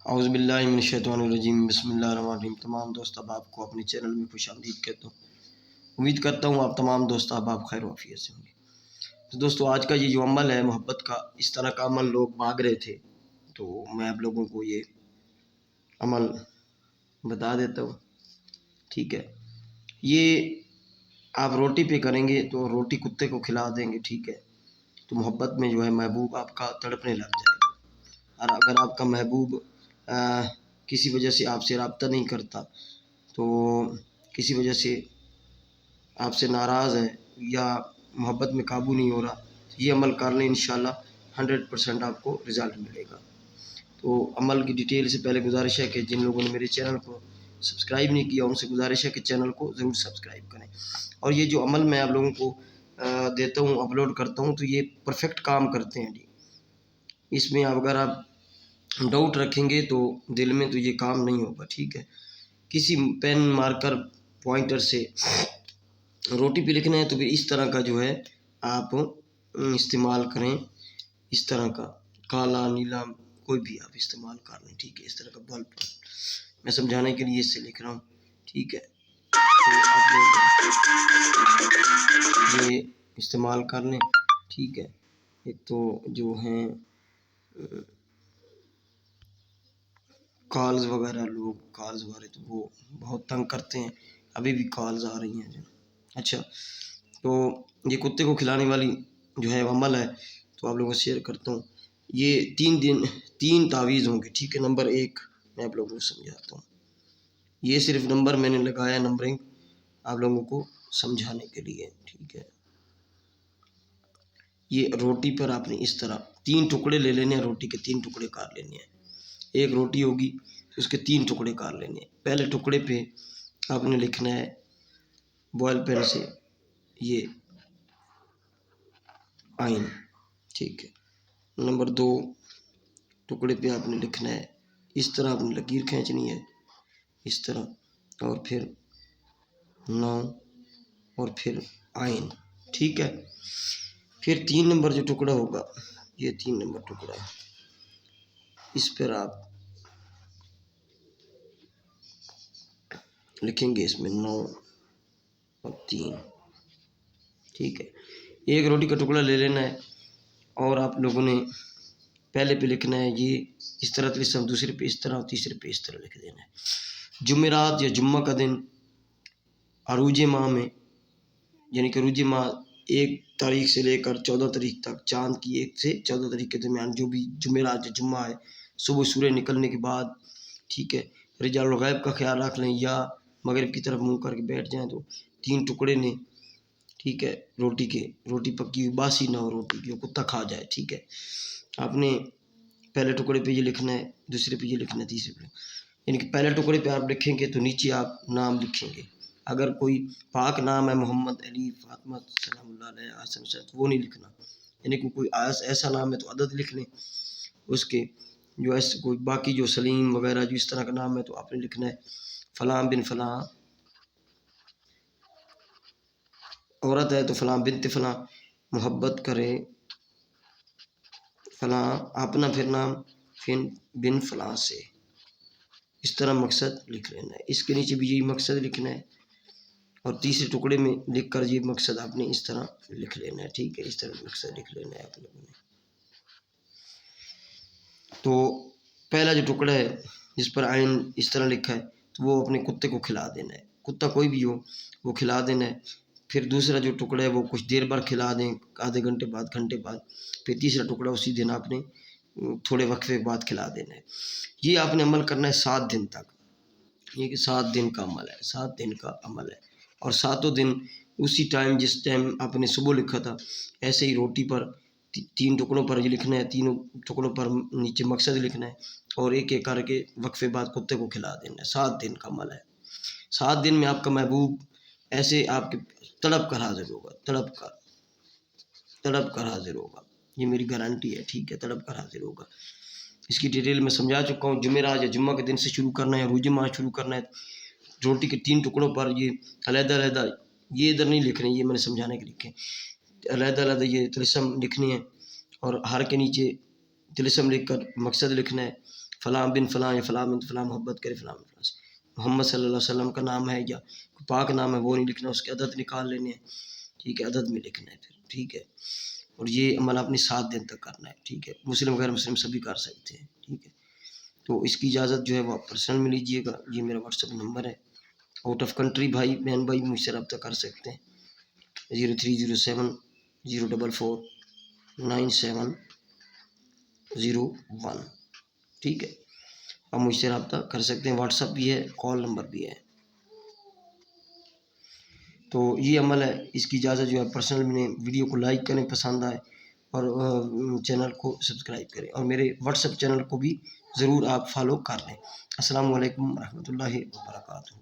اعوذ باللہ من الشیطان الرجیم، بسم اللہ الرحمن الرحیم۔ تمام دوست احباب کو اپنے چینل میں خوش آمدید کہتا ہوں۔ امید کرتا ہوں آپ تمام دوست احباب خیر و عافیت سے ہوں گے۔ تو دوستو، آج کا یہ جو عمل ہے محبت کا، اس طرح کا عمل لوگ مانگ رہے تھے، تو میں آپ لوگوں کو یہ عمل بتا دیتا ہوں، ٹھیک ہے۔ یہ آپ روٹی پہ کریں گے تو روٹی کتے کو کھلا دیں گے، ٹھیک ہے، تو محبت میں جو ہے محبوب آپ کا تڑپنے لگ جائے گا۔ اور اگر آپ کا محبوب کسی وجہ سے آپ سے رابطہ نہیں کرتا، تو کسی وجہ سے آپ سے ناراض ہے یا محبت میں قابو نہیں ہو رہا، یہ عمل کر لیں، انشاءاللہ 100% آپ کو رزلٹ ملے گا۔ تو عمل کی ڈیٹیل سے پہلے گزارش ہے کہ جن لوگوں نے میرے چینل کو سبسکرائب نہیں کیا، ان سے گزارش ہے کہ چینل کو ضرور سبسکرائب کریں۔ اور یہ جو عمل میں آپ لوگوں کو دیتا ہوں، اپلوڈ کرتا ہوں، تو یہ پرفیکٹ کام کرتے ہیں جی۔ اس میں اگر آپ ڈاؤٹ رکھیں گے تو دل میں، تو یہ کام نہیں ہوگا، ٹھیک ہے۔ کسی پین مارکر پوائنٹر سے روٹی پہ لکھنا ہے تو پھر اس طرح کا جو ہے آپ استعمال کریں، اس طرح کا کالا نیلا کوئی بھی آپ استعمال کر لیں، ٹھیک ہے۔ اس طرح کا بلب میں سمجھانے کے لیے اس سے لکھ رہا ہوں، ٹھیک ہے۔ تو آپ لوگ یہ استعمال کر لیں، ٹھیک ہے۔ ایک تو جو ہیں کالز وغیرہ، لوگ کالز والے تو وہ بہت تنگ کرتے ہیں، ابھی بھی کالز آ رہی ہیں جو۔ اچھا، تو یہ کتے کو کھلانے والی جو ہے عمل ہے، تو آپ لوگوں کو شیئر کرتا ہوں۔ یہ 3 تعویذ ہوں گے، ٹھیک ہے۔ نمبر 1 میں آپ لوگوں کو سمجھاتا ہوں، یہ صرف نمبر میں نے لگایا، نمبرنگ آپ لوگوں کو سمجھانے کے لیے، ٹھیک ہے۔ یہ روٹی پر آپ نے اس طرح 3 ٹکڑے لے لینے ہیں، روٹی کے 3 ٹکڑے کاٹ لینے ہیں۔ ایک روٹی ہوگی تو اس کے 3 ٹکڑے کاٹ لینے ہیں۔ پہلے ٹکڑے پہ آپ نے لکھنا ہے بوائل پین سے یہ آئین، ٹھیک ہے۔ نمبر 2 ٹکڑے پہ آپ نے لکھنا ہے، اس طرح آپ نے لکیر کھینچنی ہے، اس طرح، اور پھر 9 اور پھر آئین، ٹھیک ہے۔ پھر 3 نمبر جو ٹکڑا ہوگا، یہ 3 نمبر ٹکڑا ہے، اس پر آپ لکھیں گے، اس میں 9 اور 3، ٹھیک ہے۔ ایک روٹی کا ٹکڑا لے لینا ہے، اور آپ لوگوں نے پہلے پہ لکھنا ہے یہ اس طرح تلسم، دوسرے پہ اس طرح، اور تیسرے پہ اس طرح لکھ دینا ہے۔ جمعرات یا جمعہ کا دن عروج ماہ میں، یعنی کہ عروج ماہ 1 تاریخ سے لے کر 14 تاریخ تک، چاند کی 1 سے 14 تاریخ کے درمیان جو بھی جمعرات یا جمعہ ہے، صبح سورج نکلنے کے بعد، ٹھیک ہے۔ رجال الغیب کا خیال رکھ لیں، یا مغرب کی طرف منہ کر کے بیٹھ جائیں تو 3 ٹکڑے نے، ٹھیک ہے، روٹی پکی ہوئی باسی نہ ہو، روٹی کی کتا کھا جائے، ٹھیک ہے۔ آپ نے پہلے ٹکڑے پہ یہ لکھنا ہے، دوسرے پہ یہ لکھنا ہے، تیسرے پہ، یعنی کہ پہلے ٹکڑے پہ آپ لکھیں گے تو نیچے آپ نام لکھیں گے۔ اگر کوئی پاک نام ہے، محمد، علی، فاطمہ سلام اللہ علیہ، حسن حسین، وہ نہیں لکھنا، یعنی کہ کوئی ایسا نام ہے تو عدد لکھ لیں اس کے، جو ایسے کوئی باقی جو سلیم وغیرہ جو اس طرح کا نام ہے تو آپ نے لکھنا ہے فلاں بن فلاں، عورت ہے تو فلاں بنت فلاں، محبت کرے فلاں، اپنا پھر نام بن فلاں سے، اس طرح مقصد لکھ لینا ہے۔ اس کے نیچے بھی یہی مقصد لکھنا ہے، اور تیسرے ٹکڑے میں لکھ کر یہ مقصد آپ نے اس طرح لکھ لینا ہے، ٹھیک ہے۔ اس طرح مقصد لکھ لینا ہے آپ لوگوں نے۔ تو پہلا جو ٹکڑا ہے جس پر آئین اس طرح لکھا ہے، تو وہ اپنے کتے کو کھلا دینا ہے، کتا کوئی بھی ہو وہ کھلا دینا ہے۔ پھر دوسرا جو ٹکڑا ہے وہ کچھ دیر بعد کھلا دیں، آدھے گھنٹے بعد، گھنٹے بعد۔ پھر تیسرا ٹکڑا اسی دن آپ نے تھوڑے وقفے بعد کھلا دینا ہے۔ یہ آپ نے عمل کرنا ہے 7 دن تک، یہ کہ 7 دن کا عمل ہے، 7 دن کا عمل ہے۔ اور 7 دن اسی ٹائم، جس ٹائم آپ نے صبح لکھا تھا، ایسے ہی روٹی پر 3 ٹکڑوں پر یہ لکھنا ہے، 3 ٹکڑوں پر نیچے مقصد لکھنا ہے، اور ایک ایک کر کے وقفے بعد کتے کو کھلا دینا ہے۔ 7 دن کا عمل ہے۔ 7 دن میں آپ کا محبوب ایسے آپ کے تڑپ کر حاضر ہوگا، تڑپ کر حاضر ہوگا، یہ میری گارنٹی ہے، ٹھیک ہے، تڑپ کر حاضر ہوگا۔ اس کی ڈیٹیل میں سمجھا چکا ہوں۔ جمعرات یا جمعہ کے دن سے شروع کرنا ہے، عروج ماہ شروع کرنا ہے۔ روٹی کے 3 ٹکڑوں پر یہ علیحدہ علیحدہ، یہ ادھر نہیں لکھنے، یہ میں نے سمجھانے کے لکھے، علیحدہ علیحدہ یہ طلسم لکھنی ہے، اور ہر کے نیچے طلسم لکھ کر مقصد لکھنا ہے، فلاں بن فلاں یا فلاں بن فلاں محبت کرے فلاں بن فلاں سے، محمد صلی اللہ علیہ وسلم کا نام ہے یا پاک نام ہے وہ نہیں لکھنا، اس کے عدد نکال لینے ہیں، ٹھیک ہے، عدد میں لکھنا ہے پھر، ٹھیک ہے، اور یہ عمل اپنی 7 دن تک کرنا ہے، ٹھیک ہے، مسلم غیر مسلم سبھی کر سکتے ہیں، ٹھیک ہے۔ تو اس کی اجازت جو ہے وہ پرسنل میں لیجیے گا، یہ میرا واٹس ایپ نمبر ہے، آؤٹ آف کنٹری بھائی بہن بھائی مجھ سے رابطہ کر سکتے ہیں 0307 044 9701، ٹھیک ہے، آپ مجھ سے رابطہ کر سکتے ہیں، واٹس ایپ بھی ہے، کال نمبر بھی ہے۔ تو یہ عمل ہے، اس کی اجازت جو ہے پرسنل میں، ویڈیو کو لائک کریں پسند آئے، اور چینل کو سبسکرائب کریں، اور میرے واٹس ایپ چینل کو بھی ضرور آپ فالو کر لیں۔ السلام علیکم ورحمۃ اللہ وبرکاتہ۔